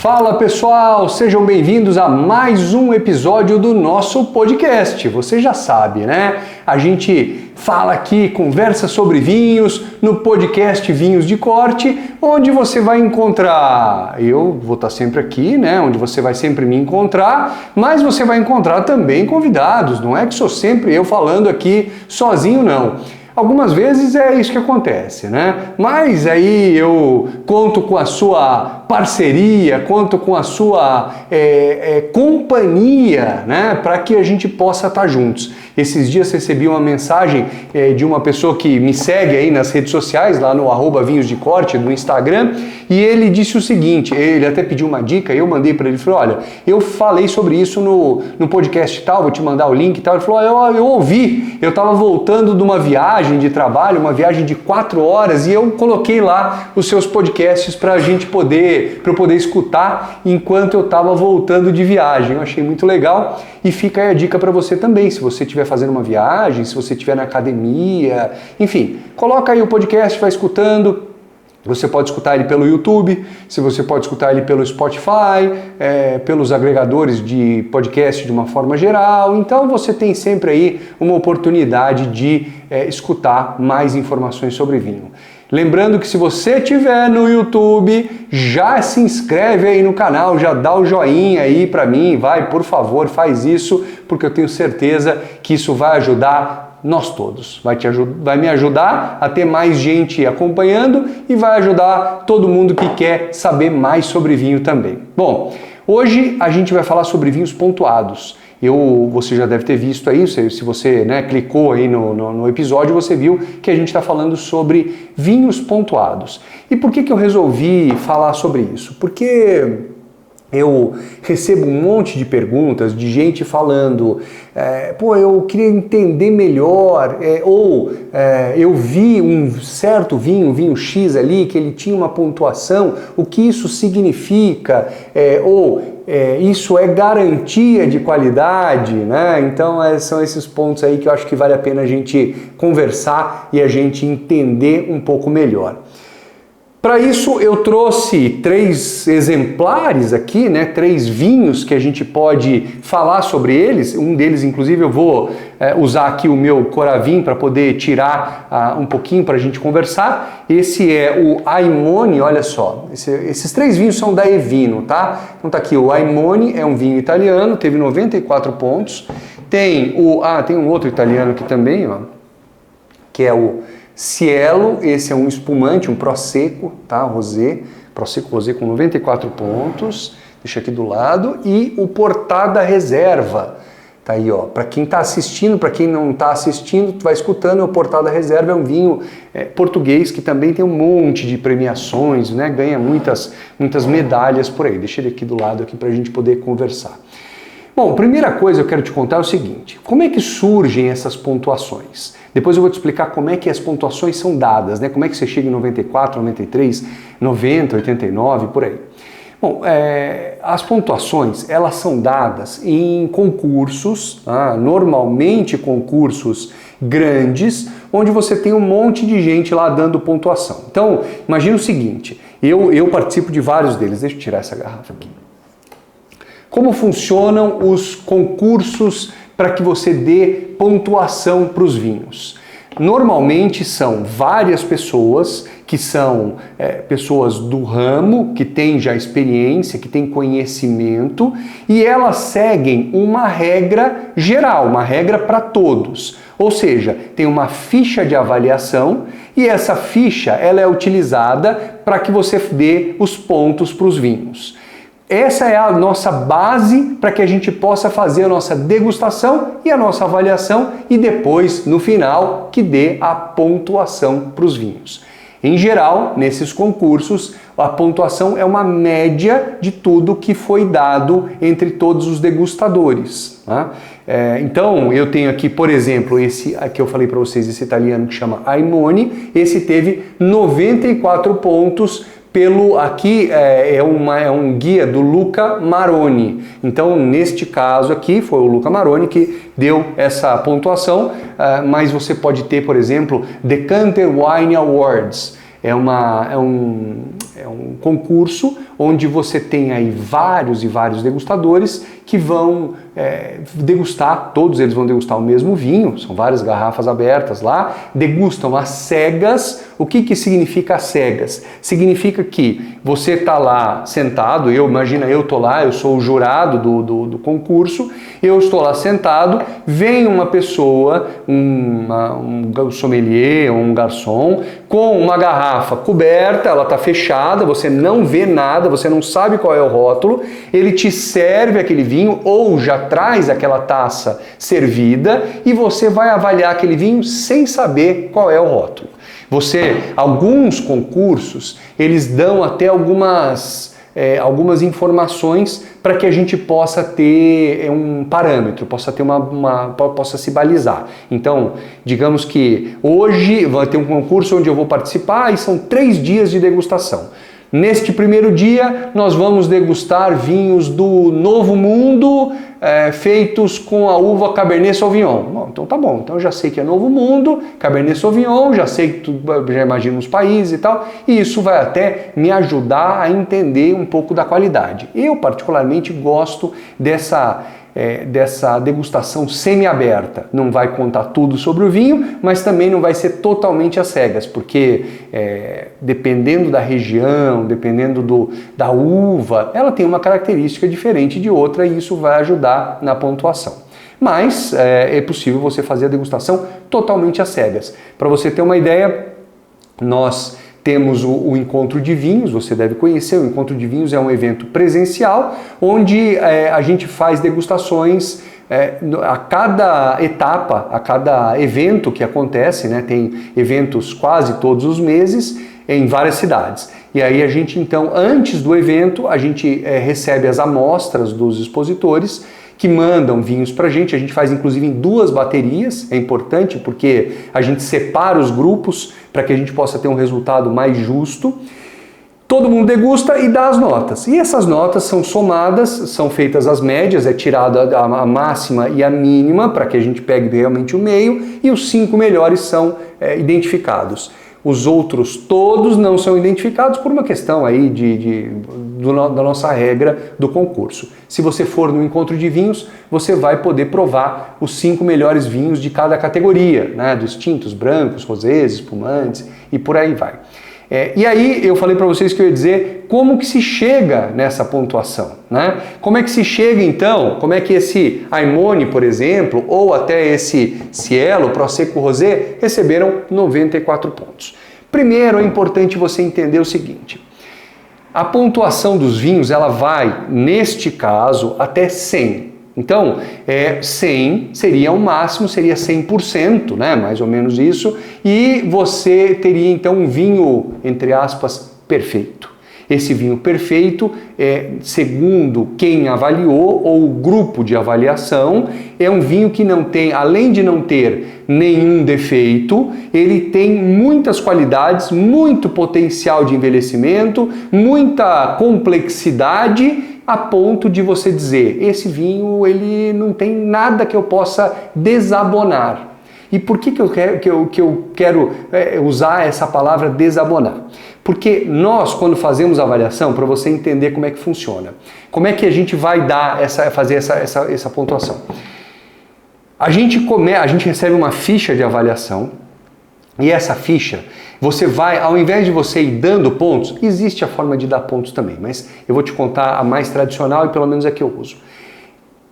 Fala pessoal, sejam bem-vindos a mais um episódio do nosso podcast. Você já sabe, né? A gente fala aqui, conversa sobre vinhos no podcast Vinhos de Corte, onde você vai encontrar, eu vou estar sempre aqui, né? Onde você vai sempre me encontrar, mas você vai encontrar também convidados, não é que sou sempre eu falando aqui sozinho, não. Algumas vezes é isso que acontece, né? Mas aí eu conto com a sua parceria, conto com a sua companhia, né? Para que a gente possa estar juntos. Esses dias recebi uma mensagem de uma pessoa que me segue aí nas redes sociais, lá no @vinhos de corte do Instagram, e ele disse o seguinte, ele até pediu uma dica, eu mandei para ele, falei, olha, eu falei sobre isso no podcast tal, vou te mandar o link e tal. Ele falou, eu ouvi, eu estava voltando de uma viagem de trabalho, uma viagem de 4 horas, e eu coloquei lá os seus podcasts para eu poder escutar enquanto eu estava voltando de viagem. Eu achei muito legal e fica aí a dica para você também, se você estiver fazendo uma viagem, se você estiver na academia, enfim, coloca aí o podcast, vai escutando. Você pode escutar ele pelo YouTube, se você pode escutar ele pelo Spotify, pelos agregadores de podcast de uma forma geral. Então você tem sempre aí uma oportunidade de escutar mais informações sobre vinho. Lembrando que se você estiver no YouTube, já se inscreve aí no canal, já dá o joinha aí para mim, vai, por favor, faz isso, porque eu tenho certeza que isso vai ajudar nós todos. Vai me ajudar a ter mais gente acompanhando e vai ajudar todo mundo que quer saber mais sobre vinho também. Bom, hoje a gente vai falar sobre vinhos pontuados. Você já deve ter visto aí, se você clicou aí no episódio, você viu que a gente está falando sobre vinhos pontuados. E por que eu resolvi falar sobre isso? Porque eu recebo um monte de perguntas de gente falando, eu queria entender melhor, eu vi um certo vinho X ali, que ele tinha uma pontuação, o que isso significa, isso é garantia de qualidade, né? Então são esses pontos aí que eu acho que vale a pena a gente conversar e a gente entender um pouco melhor. Para isso eu trouxe 3 exemplares aqui, 3 vinhos que a gente pode falar sobre eles. Um deles, inclusive, eu vou usar aqui o meu Coravin para poder tirar um pouquinho para a gente conversar. Esse é o Aimone, olha só. Esses 3 vinhos são da Evino, tá? Então tá aqui, o Aimone é um vinho italiano, teve 94 pontos. Tem um outro italiano aqui também, ó, que é o Cielo, esse é um espumante, um Prosecco, tá? Prosecco Rosé com 94 pontos, deixa aqui do lado, e o Portada Reserva, tá aí, ó, para quem tá assistindo, para quem não tá assistindo, tu vai escutando, o Portada Reserva é um vinho português que também tem um monte de premiações, né? Ganha muitas medalhas por aí, deixa ele aqui do lado aqui pra gente poder conversar. Bom, a primeira coisa que eu quero te contar é o seguinte, como é que surgem essas pontuações? Depois eu vou te explicar como é que as pontuações são dadas, né? Como é que você chega em 94, 93, 90, 89, por aí. Bom, as pontuações, elas são dadas em concursos, normalmente concursos grandes, onde você tem um monte de gente lá dando pontuação. Então, imagina o seguinte, eu participo de vários deles, deixa eu tirar essa garrafa aqui. Como funcionam os concursos para que você dê pontuação para os vinhos? Normalmente são várias pessoas que são pessoas do ramo, que têm já experiência, que têm conhecimento, e elas seguem uma regra geral, uma regra para todos. Ou seja, tem uma ficha de avaliação e essa ficha ela é utilizada para que você dê os pontos para os vinhos. Essa é a nossa base para que a gente possa fazer a nossa degustação e a nossa avaliação e depois, no final, que dê a pontuação para os vinhos. Em geral, nesses concursos, a pontuação é uma média de tudo que foi dado entre todos os degustadores. Tá? Então, eu tenho aqui, por exemplo, esse aqui eu falei para vocês, esse italiano que chama Aimone, esse teve 94 pontos aqui é um guia do Luca Maroni. Então, neste caso aqui, foi o Luca Maroni que deu essa pontuação, mas você pode ter, por exemplo, Decanter Wine Awards. É um concurso onde você tem aí vários e vários degustadores que vão degustar, todos eles vão degustar o mesmo vinho, são várias garrafas abertas lá, degustam às cegas. O que significa às cegas? Significa que você está lá sentado, imagina eu estou lá, eu sou o jurado do concurso, eu estou lá sentado, vem uma pessoa, um sommelier ou um garçom, com uma garrafa coberta, ela está fechada, você não vê nada, você não sabe qual é o rótulo, ele te serve aquele vinho ou já traz aquela taça servida e você vai avaliar aquele vinho sem saber qual é o rótulo. Alguns concursos, eles dão até algumas informações para que a gente possa ter um parâmetro, possa se balizar. Então, digamos que hoje vai ter um concurso onde eu vou participar e são 3 dias de degustação. Neste primeiro dia, nós vamos degustar vinhos do Novo Mundo, feitos com a uva Cabernet Sauvignon. Bom, então tá bom, então eu já sei que é Novo Mundo, Cabernet Sauvignon, já imagino os países e tal, e isso vai até me ajudar a entender um pouco da qualidade. Eu particularmente gosto dessa degustação semi-aberta. Não vai contar tudo sobre o vinho, mas também não vai ser totalmente às cegas, porque dependendo da região, dependendo da uva, ela tem uma característica diferente de outra e isso vai ajudar na pontuação. Mas é possível você fazer a degustação totalmente às cegas. Para você ter uma ideia, nós temos o Encontro de Vinhos, você deve conhecer. O Encontro de Vinhos é um evento presencial onde a gente faz degustações a cada etapa, a cada evento que acontece, né? Tem eventos quase todos os meses em várias cidades. E aí a gente então, antes do evento, a gente recebe as amostras dos expositores que mandam vinhos pra gente. A gente faz inclusive em 2 baterias, é importante porque a gente separa os grupos para que a gente possa ter um resultado mais justo. Todo mundo degusta e dá as notas. E essas notas são somadas, são feitas as médias, é tirada a máxima e a mínima para que a gente pegue realmente o meio, e os 5 melhores são identificados. Os outros todos não são identificados por uma questão aí da nossa regra do concurso. Se você for no Encontro de Vinhos, você vai poder provar os 5 melhores vinhos de cada categoria, né? Dos tintos, brancos, rosés, espumantes e por aí vai. E aí eu falei para vocês que eu ia dizer como que se chega nessa pontuação, né? Como é que se chega então, como é que esse Aimone, por exemplo, ou até esse Cielo, Prosecco Rosé, receberam 94 pontos. Primeiro é importante você entender o seguinte: a pontuação dos vinhos ela vai, neste caso, até 100. Então, 100 seria o máximo, seria 100%, né? Mais ou menos isso, e você teria então um vinho, entre aspas, perfeito. Esse vinho perfeito, segundo quem avaliou, ou o grupo de avaliação, é um vinho que não tem, além de não ter nenhum defeito, ele tem muitas qualidades, muito potencial de envelhecimento, muita complexidade, a ponto de você dizer, esse vinho ele não tem nada que eu possa desabonar. E por que eu quero usar essa palavra desabonar? Porque nós, quando fazemos a avaliação, para você entender como é que funciona, como é que a gente vai fazer essa pontuação? A gente recebe uma ficha de avaliação, e essa ficha, você vai, ao invés de você ir dando pontos, existe a forma de dar pontos também, mas eu vou te contar a mais tradicional e pelo menos a que eu uso.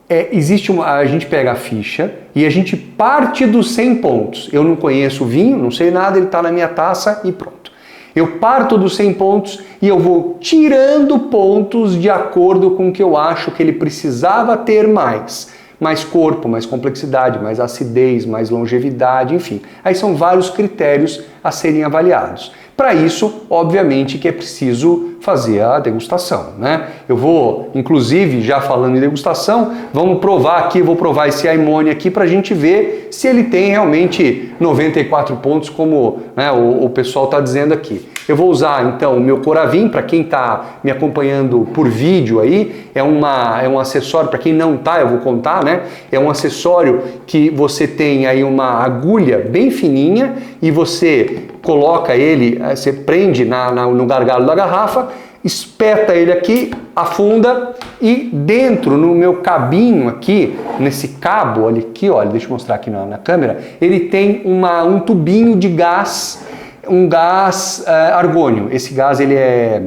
A gente pega a ficha e a gente parte dos 100 pontos. Eu não conheço o vinho, não sei nada, ele está na minha taça e pronto. Eu parto dos 100 pontos e eu vou tirando pontos de acordo com o que eu acho que ele precisava ter mais. Mais corpo, mais complexidade, mais acidez, mais longevidade, enfim. Aí são vários critérios a serem avaliados. Para isso, obviamente, que é preciso fazer a degustação, né? Eu vou, inclusive, já falando em degustação, vamos provar aqui, eu vou provar esse Aimone aqui para a gente ver se ele tem realmente 94 pontos, como, né, o pessoal está dizendo aqui. Eu vou usar, então, o meu Coravin, para quem está me acompanhando por vídeo aí, é um acessório, para quem não está, eu vou contar, né? É um acessório que você tem aí uma agulha bem fininha e você coloca ele, você prende no gargalo da garrafa, espeta ele aqui, afunda e dentro, no meu cabinho aqui, nesse cabo, olha aqui, olha, deixa eu mostrar aqui na câmera, ele tem um tubinho de gás, um gás argônio. Esse gás ele é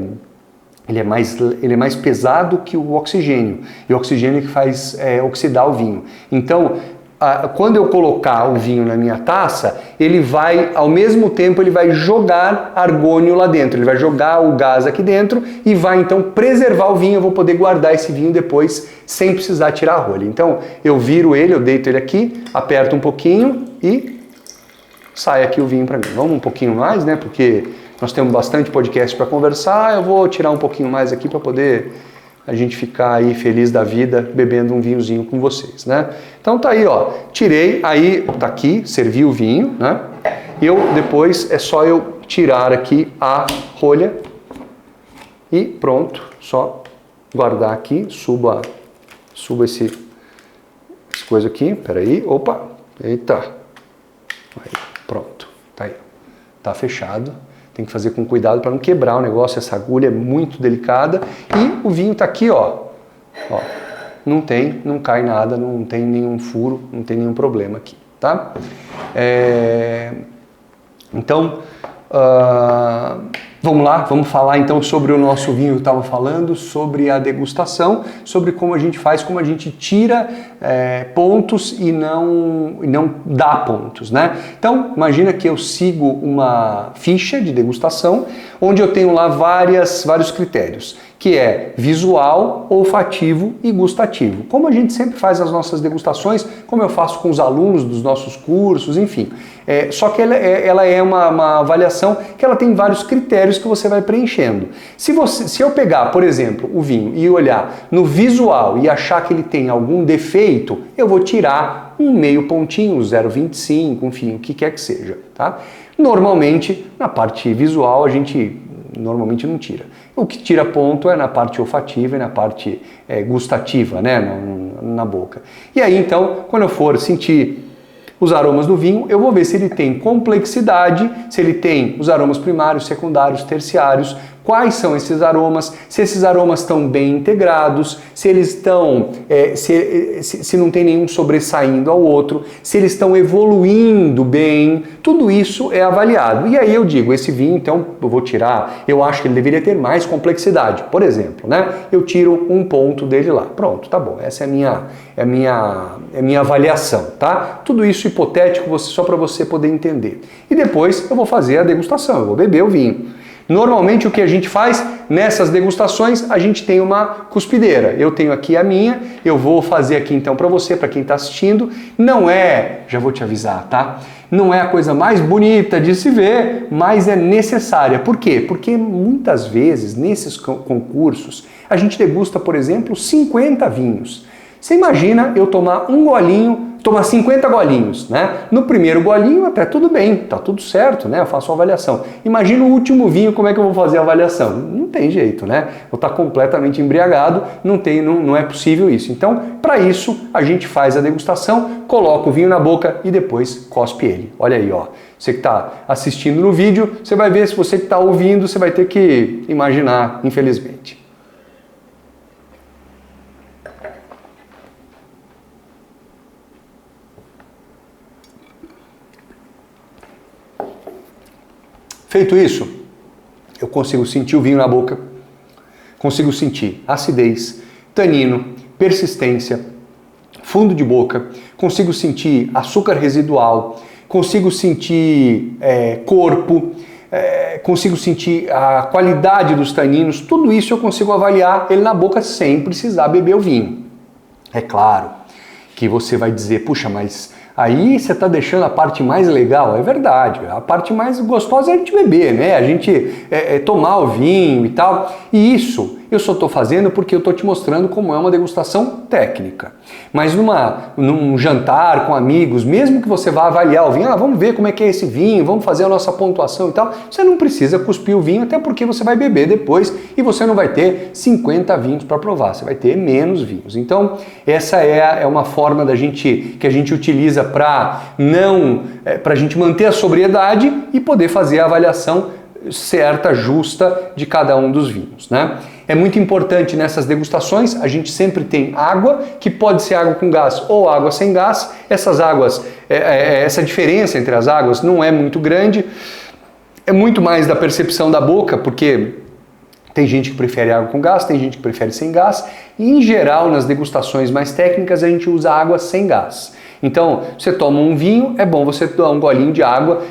mais pesado que o oxigênio, e o oxigênio que faz oxidar o vinho. Então, quando eu colocar o vinho na minha taça, ele vai, ao mesmo tempo, ele vai jogar argônio lá dentro, ele vai jogar o gás aqui dentro e vai então preservar o vinho. Eu vou poder guardar esse vinho depois sem precisar tirar a rolha. Então eu viro ele, eu deito ele aqui, aperto um pouquinho e sai aqui o vinho para mim. Vamos um pouquinho mais, né? Porque nós temos bastante podcast para conversar, eu vou tirar um pouquinho mais aqui para poder a gente ficar aí feliz da vida bebendo um vinhozinho com vocês, né? Então tá aí, ó, tirei, aí tá aqui, servi o vinho, né? E depois é só eu tirar aqui a rolha e pronto, só guardar aqui, suba esse coisa aqui, peraí, opa, eita, aí, pronto, tá aí, tá fechado. Tem que fazer com cuidado para não quebrar o negócio, essa agulha é muito delicada. E o vinho tá aqui, ó. Não cai nada, não tem nenhum furo, não tem nenhum problema aqui, tá? Então, vamos lá, vamos falar então sobre o nosso vinho que eu estava falando, sobre a degustação, sobre como a gente faz, como a gente tira pontos e não dá pontos, né? Então, imagina que eu sigo uma ficha de degustação, onde eu tenho lá vários critérios, que é visual, olfativo e gustativo. Como a gente sempre faz as nossas degustações, como eu faço com os alunos dos nossos cursos, enfim. Só que ela é uma avaliação que ela tem vários critérios que você vai preenchendo. Se eu pegar, por exemplo, o vinho e olhar no visual e achar que ele tem algum defeito, eu vou tirar um meio pontinho, 0,25, enfim, o que quer que seja, tá? Normalmente, na parte visual, a gente normalmente não tira. O que tira ponto é na parte olfativa e na parte gustativa, né, na boca. E aí, então, quando eu for sentir os aromas do vinho, eu vou ver se ele tem complexidade, se ele tem os aromas primários, secundários, terciários, quais são esses aromas, se esses aromas estão bem integrados, se eles estão, se não tem nenhum sobressaindo ao outro, se eles estão evoluindo bem, tudo isso é avaliado. E aí eu digo, esse vinho, então, eu vou tirar, eu acho que ele deveria ter mais complexidade, por exemplo, né? Eu tiro um ponto dele lá. Pronto, tá bom, essa é a minha avaliação, tá? Tudo isso hipotético, só para você poder entender. E depois eu vou fazer a degustação, eu vou beber o vinho. Normalmente o que a gente faz nessas degustações, a gente tem uma cuspideira. Eu tenho aqui a minha, eu vou fazer aqui então para você, para quem está assistindo. Não é, já vou te avisar, tá? Não é a coisa mais bonita de se ver, mas é necessária. Por quê? Porque muitas vezes nesses concursos a gente degusta, por exemplo, 50 vinhos. Você imagina eu tomar um golinho, tomar 50 golinhos, né? No primeiro golinho até tudo bem, tá tudo certo, né? Eu faço uma avaliação. Imagina o último vinho, como é que eu vou fazer a avaliação? Não tem jeito, né? Vou estar completamente embriagado, não é possível isso. Então, para isso, a gente faz a degustação, coloca o vinho na boca e depois cospe ele. Olha aí, ó. Você que está assistindo no vídeo, você vai ver, se você que está ouvindo, você vai ter que imaginar, infelizmente. Feito isso, eu consigo sentir o vinho na boca, consigo sentir acidez, tanino, persistência, fundo de boca, consigo sentir açúcar residual, consigo sentir corpo, consigo sentir a qualidade dos taninos, tudo isso eu consigo avaliar ele na boca sem precisar beber o vinho. É claro que você vai dizer, puxa, mas aí você está deixando a parte mais legal. É verdade, a parte mais gostosa é a gente beber, né? A gente tomar o vinho e tal. E isso eu só estou fazendo porque eu estou te mostrando como é uma degustação técnica. Mas num jantar com amigos, mesmo que você vá avaliar o vinho, vamos ver como é que é esse vinho, vamos fazer a nossa pontuação e tal, você não precisa cuspir o vinho, até porque você vai beber depois e você não vai ter 50 vinhos para provar, você vai ter menos vinhos. Então, essa é uma forma que a gente utiliza para a gente manter a sobriedade e poder fazer a avaliação certa, justa de cada um dos vinhos, né? É muito importante nessas degustações, a gente sempre tem água, que pode ser água com gás ou água sem gás. Essas águas, essa diferença entre as águas não é muito grande, é muito mais da percepção da boca, porque tem gente que prefere água com gás, tem gente que prefere sem gás, e em geral nas degustações mais técnicas a gente usa água sem gás. Então, você toma um vinho, é bom você dar um golinho de água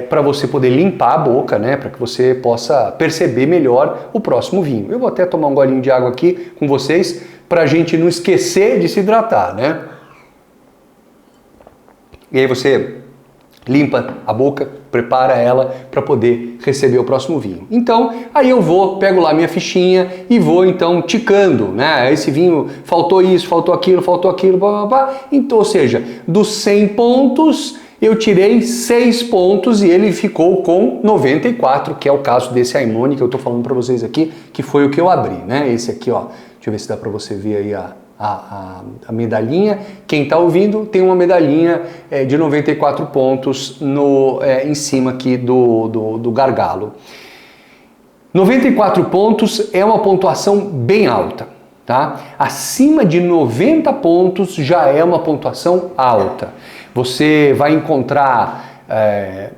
para você poder limpar a boca, né? Para que você possa perceber melhor o próximo vinho. Eu vou até tomar um golinho de água aqui com vocês para a gente não esquecer de se hidratar, né? E aí você limpa a boca, prepara ela para poder receber o próximo vinho. Então, aí eu pego lá minha fichinha e vou então ticando, né? Esse vinho faltou isso, faltou aquilo, blá, blá, blá. Então, ou seja, dos 100 pontos, eu tirei 6 pontos e ele ficou com 94, que é o caso desse Aimone que eu tô falando para vocês aqui, que foi o que eu abri, né? Esse aqui, ó, deixa eu ver se dá para você ver aí a medalhinha. Quem está ouvindo tem uma medalhinha de 94 pontos em cima aqui do gargalo. 94 pontos é uma pontuação bem alta, tá? Acima de 90 pontos já é uma pontuação alta. Você vai encontrar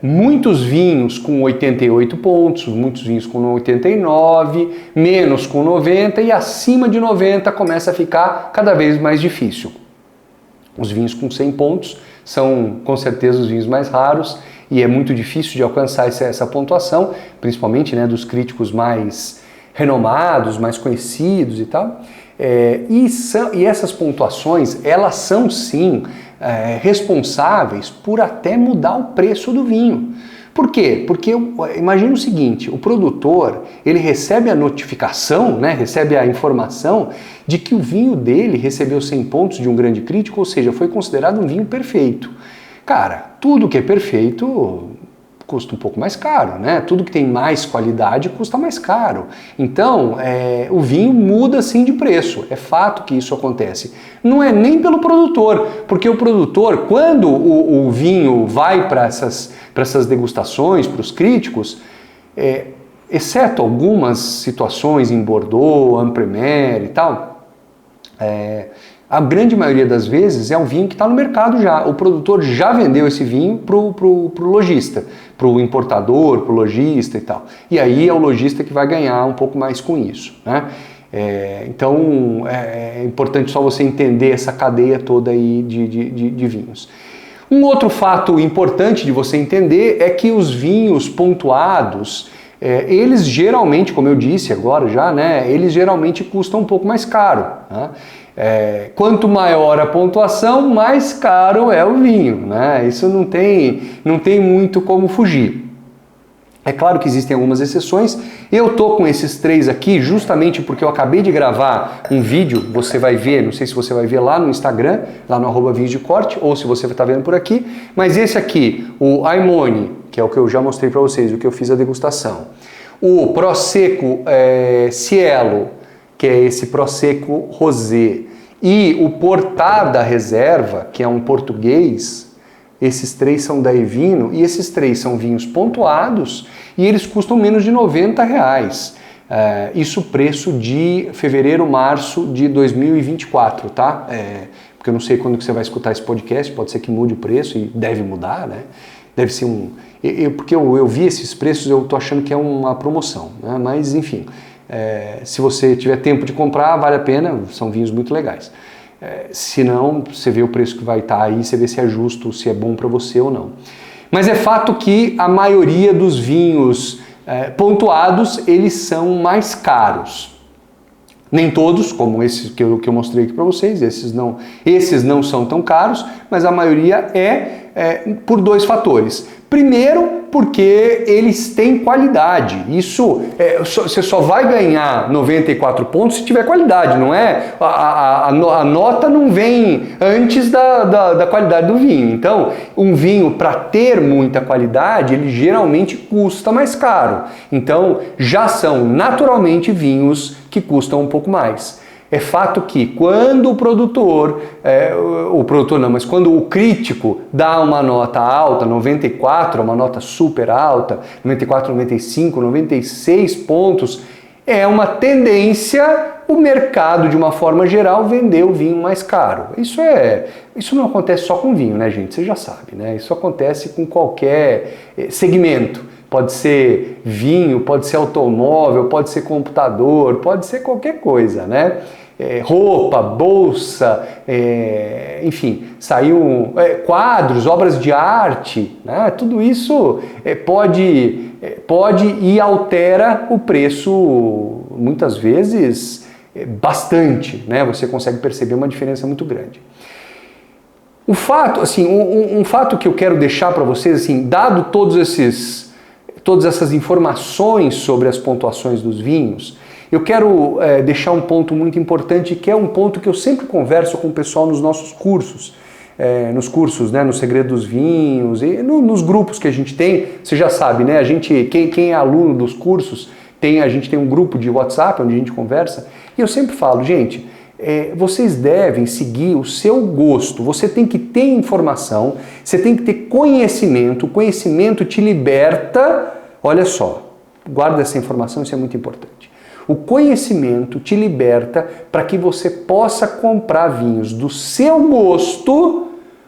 muitos vinhos com 88 pontos, muitos vinhos com 89, menos com 90 e acima de 90 começa a ficar cada vez mais difícil. Os vinhos com 100 pontos são com certeza os vinhos mais raros e é muito difícil de alcançar essa pontuação, principalmente, né, dos críticos mais renomados, mais conhecidos e tal. E essas pontuações, elas são sim responsáveis por até mudar o preço do vinho. Por quê? Porque imagina o seguinte, o produtor, ele recebe a notificação, né, recebe a informação de que o vinho dele recebeu 100 pontos de um grande crítico, ou seja, foi considerado um vinho perfeito. Cara, tudo que é perfeito custa um pouco mais caro, né? Tudo que tem mais qualidade custa mais caro. Então, o vinho muda sim de preço. É fato que isso acontece. Não é nem pelo produtor, porque o produtor, quando o vinho vai para essas degustações, para os críticos, exceto algumas situações em Bordeaux, Ampremer e tal, a grande maioria das vezes é um vinho que está no mercado já. O produtor já vendeu esse vinho pro lojista, pro importador, pro lojista e tal. E aí é o lojista que vai ganhar um pouco mais com isso, né? Então é importante só você entender essa cadeia toda aí de vinhos. Um outro fato importante de você entender é que os vinhos pontuados, eles geralmente, como eu disse agora já, né, eles geralmente custam um pouco mais caro, né? Quanto maior a pontuação, mais caro é o vinho, né? Isso não tem muito como fugir. É claro que existem algumas exceções. Eu tô com esses 3 aqui justamente porque eu acabei de gravar um vídeo, você vai ver, não sei se você vai ver lá no Instagram, lá no @vinhosdecorte, ou se você está vendo por aqui, mas esse aqui, o Aimone, que é o que eu já mostrei para vocês, o que eu fiz a degustação. O Prosecco Cielo, que é esse Prosecco Rosé, e o Portada Reserva, que é um português. Esses 3 são da Evino e esses 3 são vinhos pontuados e eles custam menos de R$90. Isso preço de fevereiro, março de 2024, tá? Porque eu não sei quando que você vai escutar esse podcast, pode ser que mude o preço e deve mudar, né? Deve ser porque eu vi esses preços, eu tô achando que é uma promoção, né? Mas enfim, se você tiver tempo de comprar, vale a pena, são vinhos muito legais. Se não, você vê o preço que vai estar aí, você vê se é justo, se é bom para você ou não. Mas é fato que a maioria dos vinhos pontuados, eles são mais caros. Nem todos, como esses que eu mostrei aqui para vocês, esses não são tão caros, mas a maioria é por dois fatores. Primeiro, porque eles têm qualidade. Isso, você só vai ganhar 94 pontos se tiver qualidade, não é? A nota não vem antes da qualidade do vinho. Então, um vinho, para ter muita qualidade, ele geralmente custa mais caro. Então, já são naturalmente vinhos que custam um pouco mais. É fato que quando quando o crítico dá uma nota alta, 94, uma nota super alta, 94, 95, 96 pontos, é uma tendência o mercado, de uma forma geral, vender o vinho mais caro. Isso não acontece só com vinho, né, gente? Você já sabe, né? Isso acontece com qualquer segmento. Pode ser vinho, pode ser automóvel, pode ser computador, pode ser qualquer coisa, né? Roupa, bolsa, enfim, saiu quadros, obras de arte, né? Tudo isso pode e altera o preço, muitas vezes, bastante, né? Você consegue perceber uma diferença muito grande. O fato, assim, um fato que eu quero deixar para vocês, assim, dado todas essas informações sobre as pontuações dos vinhos, eu quero deixar um ponto muito importante, que é um ponto que eu sempre converso com o pessoal nos nossos cursos, nos cursos, né, no Segredo dos Vinhos, e nos grupos que a gente tem. Você já sabe, né? Quem é aluno dos cursos, a gente tem um grupo de WhatsApp onde a gente conversa, e eu sempre falo, gente, vocês devem seguir o seu gosto, você tem que ter informação, você tem que ter conhecimento, o conhecimento te liberta, olha só, guarda essa informação, isso é muito importante. O conhecimento te liberta para que você possa comprar vinhos do seu gosto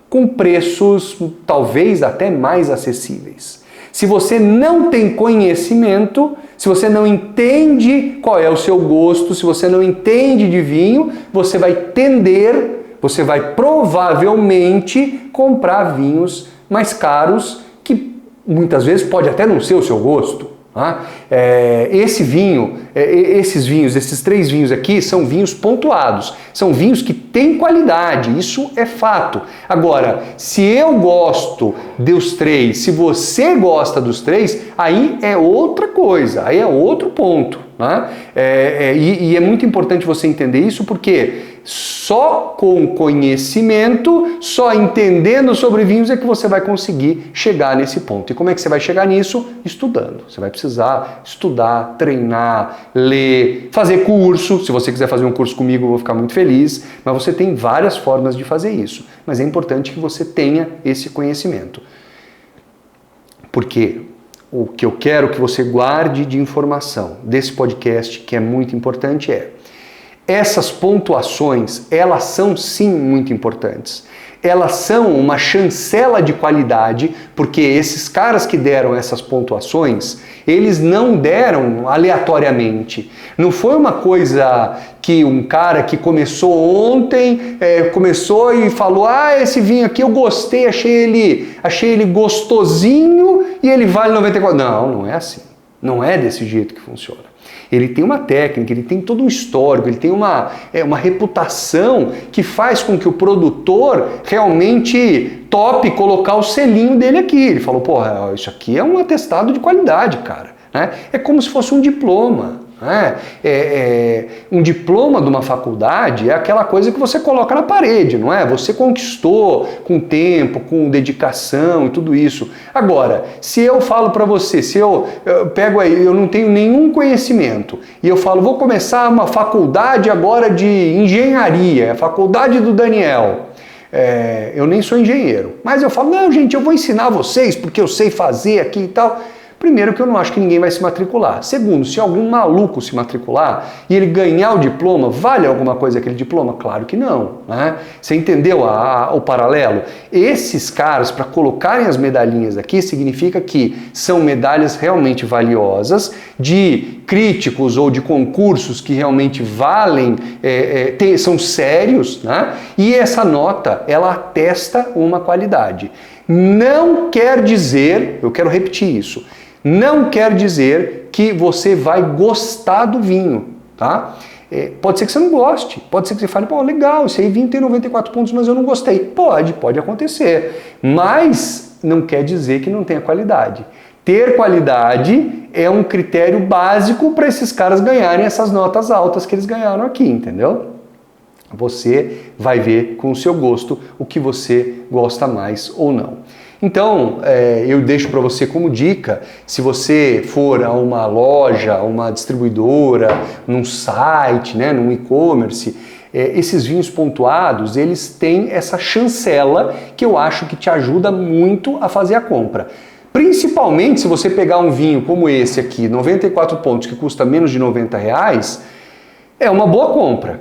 com preços talvez até mais acessíveis. Se você não tem conhecimento, se você não entende qual é o seu gosto, se você não entende de vinho, você vai provavelmente comprar vinhos mais caros, que muitas vezes pode até não ser o seu gosto. Esses três vinhos aqui são vinhos pontuados, são vinhos que têm qualidade, isso é fato. Agora, se eu gosto dos três, se você gosta dos três, aí é outra coisa, aí é outro ponto. E é muito importante você entender isso, porque só com conhecimento, só entendendo sobre vinhos é que você vai conseguir chegar nesse ponto. E como é que você vai chegar nisso? Estudando. Você vai precisar estudar, treinar, ler, fazer curso. Se você quiser fazer um curso comigo, eu vou ficar muito feliz. Mas você tem várias formas de fazer isso. Mas é importante que você tenha esse conhecimento. Porque o que eu quero que você guarde de informação desse podcast, que é muito importante, essas pontuações, elas são sim muito importantes. Elas são uma chancela de qualidade, porque esses caras que deram essas pontuações, eles não deram aleatoriamente. Não foi uma coisa que um cara que começou ontem, começou e falou, esse vinho aqui eu gostei, achei ele gostosinho e ele vale 94. Não é assim. Não é desse jeito que funciona. Ele tem uma técnica, ele tem todo um histórico, ele tem uma reputação que faz com que o produtor realmente tope colocar o selinho dele aqui. Ele falou, isso aqui é um atestado de qualidade, cara. É como se fosse um diploma. Um diploma de uma faculdade é aquela coisa que você coloca na parede, não é? Você conquistou com tempo, com dedicação e tudo isso. Agora, se eu falo para você, se eu pego aí, eu não tenho nenhum conhecimento e eu falo, vou começar uma faculdade agora de engenharia, a faculdade do Daniel. Eu nem sou engenheiro, mas eu falo, não, gente, eu vou ensinar vocês porque eu sei fazer aqui e tal. Primeiro, que eu não acho que ninguém vai se matricular. Segundo, se algum maluco se matricular e ele ganhar o diploma, vale alguma coisa aquele diploma? Claro que não. Você entendeu o paralelo? Esses caras, para colocarem as medalhinhas aqui, significa que são medalhas realmente valiosas, de críticos ou de concursos que realmente valem, são sérios, e essa nota, ela atesta uma qualidade. Não quer dizer, eu quero repetir isso, não quer dizer que você vai gostar do vinho, tá? Pode ser que você não goste, pode ser que você fale, pô, legal, esse aí vinho tem 94 pontos, mas eu não gostei. Pode acontecer, mas não quer dizer que não tenha qualidade. Ter qualidade é um critério básico para esses caras ganharem essas notas altas que eles ganharam aqui, entendeu? Você vai ver com o seu gosto o que você gosta mais ou não. Então, eu deixo para você como dica, se você for a uma loja, uma distribuidora, num site, né, num e-commerce, esses vinhos pontuados, eles têm essa chancela que eu acho que te ajuda muito a fazer a compra. Principalmente se você pegar um vinho como esse aqui, 94 pontos, que custa menos de R$90, é uma boa compra.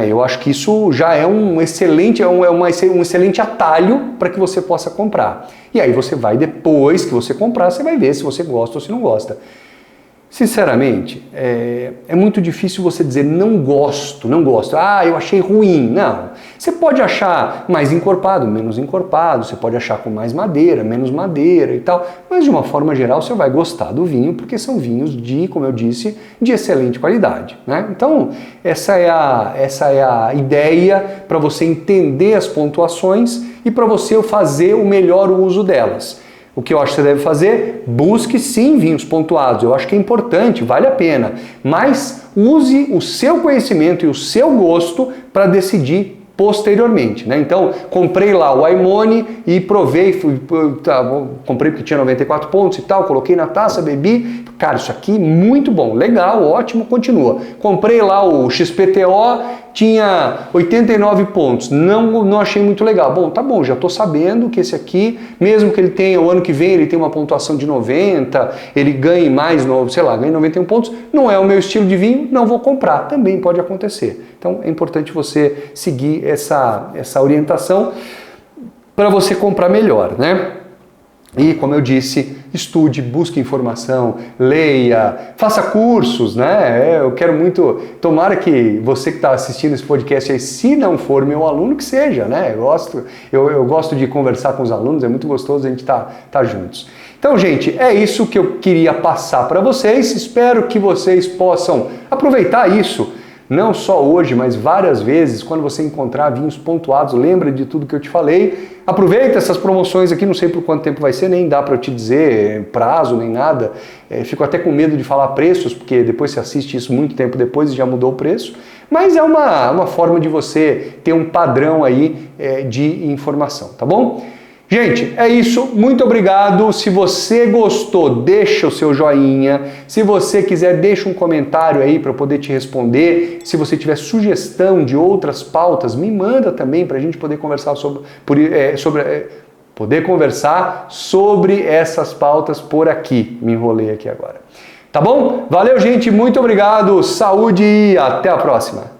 Eu acho que isso já é um excelente, um excelente atalho para que você possa comprar. E aí você vai, depois que você comprar, você vai ver se você gosta ou se não gosta. Sinceramente, é muito difícil você dizer não gosto, eu achei ruim. Não, você pode achar mais encorpado, menos encorpado, você pode achar com mais madeira, menos madeira e tal, mas de uma forma geral você vai gostar do vinho porque são vinhos de, como eu disse, de excelente qualidade, né? Então, essa é a ideia para você entender as pontuações e para você fazer o melhor uso delas. O que eu acho que você deve fazer? Busque sim vinhos pontuados. Eu acho que é importante, vale a pena. Mas use o seu conhecimento e o seu gosto para decidir posteriormente, né? Então, comprei lá o Aimone e provei, comprei porque tinha 94 pontos e tal, coloquei na taça, bebi. Cara, isso aqui muito bom, legal, ótimo, continua. Comprei lá o XPTO, tinha 89 pontos, não achei muito legal. Bom, tá bom, já estou sabendo que esse aqui, mesmo que ele tenha, o ano que vem ele tem uma pontuação de 90, ele ganhe mais, ganhe 91 pontos, não é o meu estilo de vinho, não vou comprar, também pode acontecer. Então é importante você seguir essa orientação para você comprar melhor, né? E, como eu disse, estude, busque informação, leia, faça cursos, né? Eu quero muito, tomara que você que está assistindo esse podcast aí, se não for meu aluno, que seja, né? Eu gosto de conversar com os alunos, é muito gostoso a gente tá juntos. Então, gente, é isso que eu queria passar para vocês. Espero que vocês possam aproveitar isso, não só hoje, mas várias vezes, quando você encontrar vinhos pontuados, lembra de tudo que eu te falei. Aproveita essas promoções aqui, não sei por quanto tempo vai ser, nem dá para eu te dizer prazo, nem nada. Fico até com medo de falar preços, porque depois você assiste isso muito tempo depois e já mudou o preço. Mas é uma forma de você ter um padrão aí de informação, tá bom? Gente, é isso, muito obrigado. Se você gostou, deixa o seu joinha. Se você quiser, deixa um comentário aí para eu poder te responder. Se você tiver sugestão de outras pautas, me manda também para a gente poder conversar poder conversar sobre essas pautas por aqui. Me enrolei aqui agora. Tá bom? Valeu, gente, muito obrigado. Saúde e até a próxima.